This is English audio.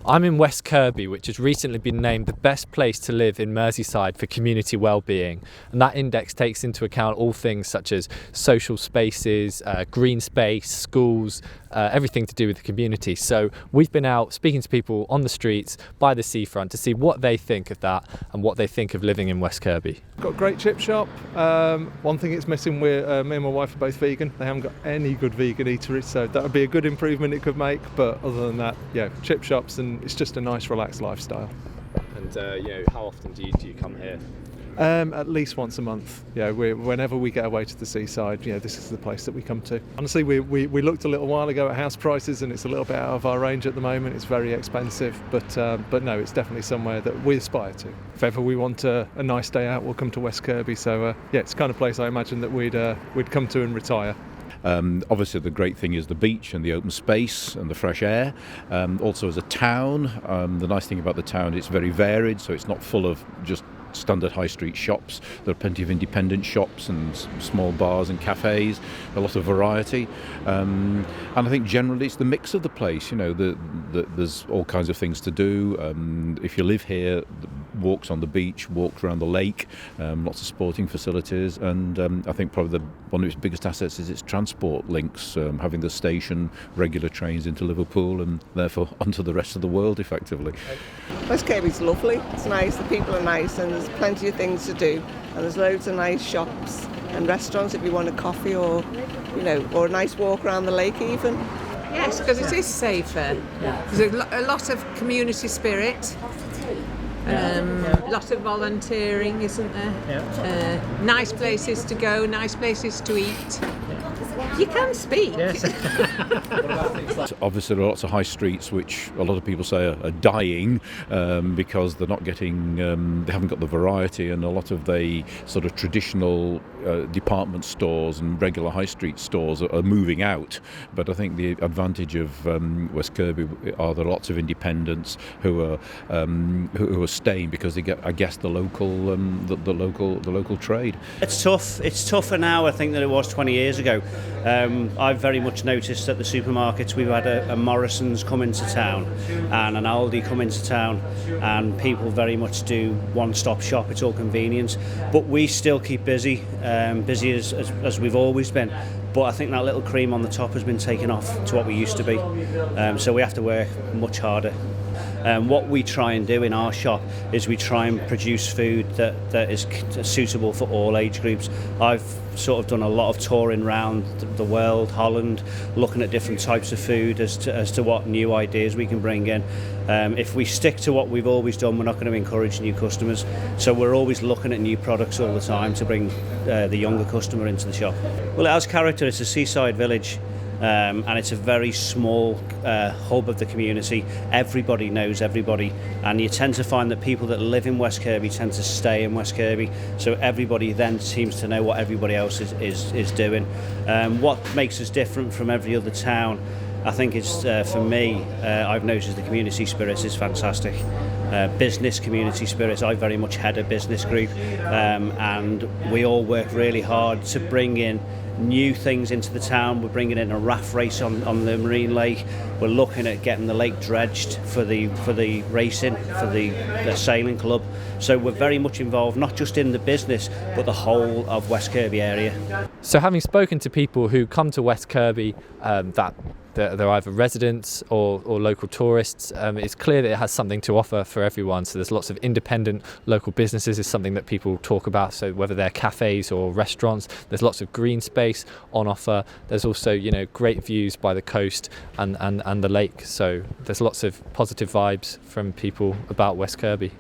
I'm in West Kirby, which has recently been named the best place to live in Merseyside for community wellbeing. And that index takes into account all things such as social spaces, green space, schools, everything to do with the community. So we've been out speaking to people on the streets by the seafront to see what they think of that and what they think of living in West Kirby. Got a great chip shop. One thing it's missing, me and my wife are both vegan. They haven't got any good vegan eateries, so that would be a good improvement it could make. But other than that, yeah, chip shops, and it's just a nice relaxed lifestyle. And how often do you come here? At least once a month. Yeah, whenever we get away to the seaside, this is the place that we come to. Honestly, we looked a little while ago at house prices, and it's a little bit out of our range at the moment. It's very expensive, but no, it's definitely somewhere that we aspire to. If ever we want a nice day out, we'll come to West Kirby. So yeah, it's the kind of place I imagine that we'd come to and retire. Obviously the great thing is the beach and the open space and the fresh air. Also as a town, the nice thing about the town, it's very varied, so it's not full of just standard high street shops. There are plenty of independent shops and small bars and cafes, a lot of variety, and I think generally it's the mix of the place. There's all kinds of things to do. If you live here, walks on the beach, walks around the lake, lots of sporting facilities, and I think probably one of its biggest assets is its transport links, having the station, regular trains into Liverpool and therefore onto the rest of the world effectively. West Kirby's lovely, it's nice, the people are nice, and there's plenty of things to do, and there's loads of nice shops and restaurants if you want a coffee or a nice walk around the lake even. Yes, because it is safer. There's a lot of community spirit. Lot of volunteering, isn't there? Nice places to go, nice places to eat. You can speak. Yes. Obviously there are lots of high streets which a lot of people say are dying because they're not getting, they haven't got the variety, and a lot of the sort of traditional department stores and regular high street stores are moving out. But I think the advantage of West Kirby are there are lots of independents who are staying because they get, I guess, the local trade. It's tough. It's tougher now, I think, than it was 20 years ago. I've very much noticed at the supermarkets we've had a Morrison's come into town and an Aldi come into town, and people very much do one-stop shop. It's all convenience, but we still keep busy, busy as we've always been. But I think that little cream on the top has been taken off to what we used to be, so we have to work much harder. What we try and do in our shop is we try and produce food that is suitable for all age groups. I've sort of done a lot of touring around the world, Holland, looking at different types of food as to what new ideas we can bring in. If we stick to what we've always done, we're not going to encourage new customers. So we're always looking at new products all the time to bring the younger customer into the shop. Well, it has character. It's a seaside village. And it's a very small hub of the community. Everybody knows everybody, and you tend to find that people that live in West Kirby tend to stay in West Kirby, so everybody then seems to know what everybody else is doing. What makes us different from every other town, I think, is for me, I've noticed the community spirit is fantastic. Business community spirit. I very much head a business group, and we all work really hard to bring in new things into the town. We're bringing in a raft race on the marine lake. We're looking at getting the lake dredged for the racing, for the sailing club. So we're very much involved, not just in the business, but the whole of West Kirby area. So having spoken to people who come to West Kirby, that they're either residents or local tourists, it's clear that it has something to offer for everyone. So there's lots of independent local businesses is something that people talk about. So whether they're cafes or restaurants, there's lots of green space on offer. There's also great views by the coast and the lake. So there's lots of positive vibes from people about West Kirby.